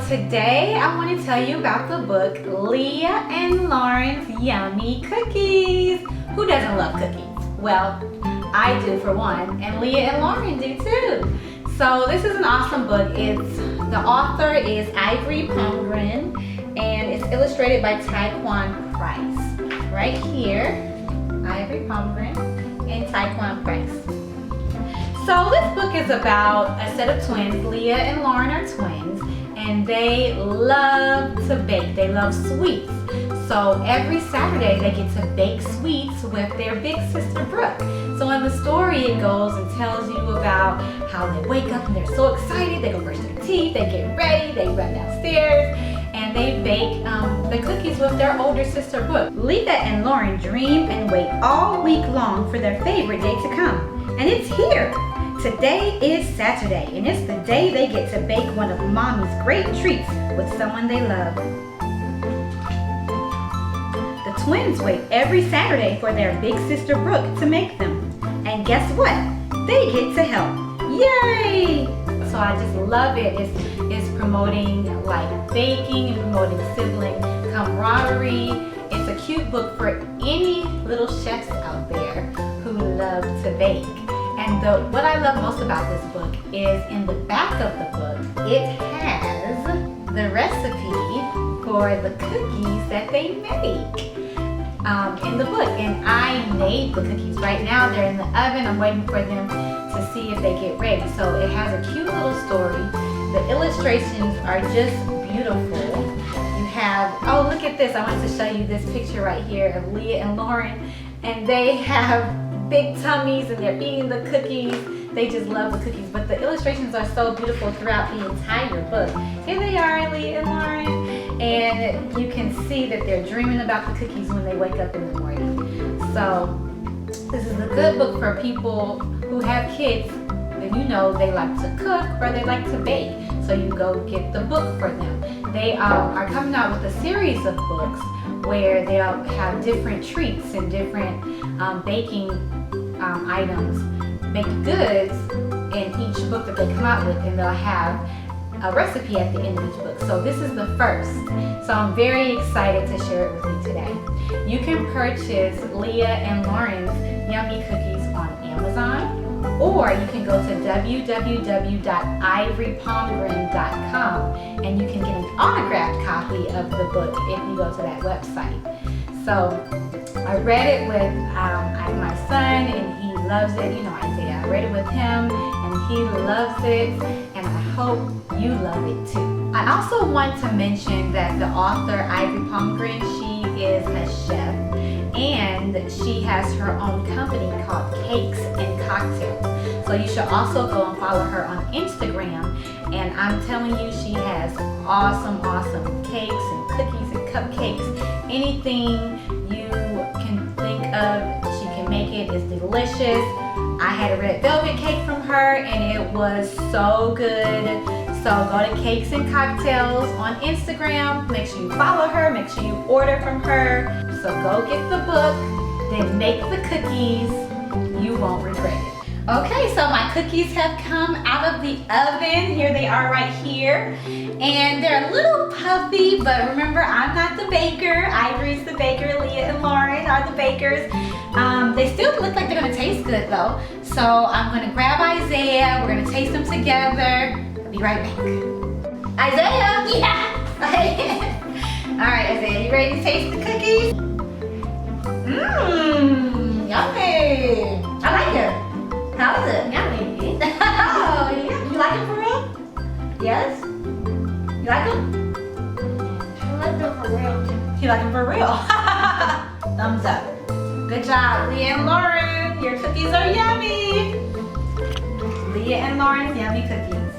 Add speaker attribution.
Speaker 1: today I want to tell you about the book Leigha and Lauryn's Yummy Cookies. Who doesn't love cookies? Well, I do for one, and Leigha and Lauryn do too. So this is an awesome book. The author is Ivory Pomegran, and it's illustrated by Taekwon Price. Right here, Ivory Pomegran and Taekwon Price. So this book is about a set of twins. Leigha and Lauryn are twins, and they love to bake. They love sweets. So every Saturday they get to bake sweets with their big sister Brooke. So in the story it goes and tells you about how they wake up and they're so excited. They go brush their teeth, they get ready, they run downstairs, and they bake the cookies with their older sister Brooke. Leigha and Lauryn dream and wait all week long for their favorite day to come. And it's here. Today is Saturday, and it's the day they get to bake one of Mommy's great treats with someone they love. The twins wait every Saturday for their big sister Brooke to make them. And guess what? They get to help. Yay! So I just love it. It's promoting like baking and promoting sibling camaraderie. It's a cute book for any little chefs out there who love to bake. And what I love most about this book is in the back of the book, it has the recipe for the cookies that they make in the book. And I made the cookies. Right now they're in the oven. I'm waiting for them to see if they get ready. So it has a cute little story. The illustrations are just beautiful. You have, oh look at this. I wanted to show you this picture right here of Leigha and Lauryn. And they have big tummies and they're eating the cookies. They just love the cookies, but the illustrations are so beautiful throughout the entire book. Here they are, Leigha and Lauryn, and you can see that they're dreaming about the cookies when they wake up in the morning. So this is a good book for people who have kids and you know they like to cook or they like to bake. So you go get the book for them. They are coming out with a series of books where they'll have different treats and different baking items, baked goods in each book that they come out with, and they'll have a recipe at the end of each book. So this is the first. So I'm very excited to share it with you today. You can purchase Leigha and Lauryn's Yummy Cookies on Amazon, or you can go to www.ivorypomegran.com and you can get an autographed copy of the book if you go to that website. So I read it with my son, and he loves it. You know Isaiah. I read it with him and he loves it, and I hope you love it too. I also want to mention that the author Ivory Pomegran, she is a chef, and she has her own company called Cakes and Cocktails. So you should also go and follow her on Instagram, and I'm telling you, she has awesome cakes and cookies and cupcakes. Anything you can think of, she can make it. It's delicious. I had a red velvet cake from her and it was so good. So go to Cakes and Cocktails on Instagram. Make sure you follow her. Make sure you order from her. So go get the book, then make the cookies. You won't regret it. Okay, so my cookies have come out of the oven. Here they are right here. And they're a little puffy, but remember, I'm not the baker. Ivory's the baker. Leigha and Lauryn are the bakers. They still look like they're gonna taste good though. So I'm gonna grab Isaiah. We're gonna taste them together. I'll be right back. Isaiah! Yeah! All right, Isaiah, you ready to taste the cookies? Mmm, yummy. I like it. How is it? Yummy. Oh, yeah. You like it for real? Yes? You like them?
Speaker 2: I like them for real.
Speaker 1: You like them for real? Thumbs up. Good job, Leigha and Lauryn. Your cookies are yummy. Leigha and Lauryn's Yummy Cookies.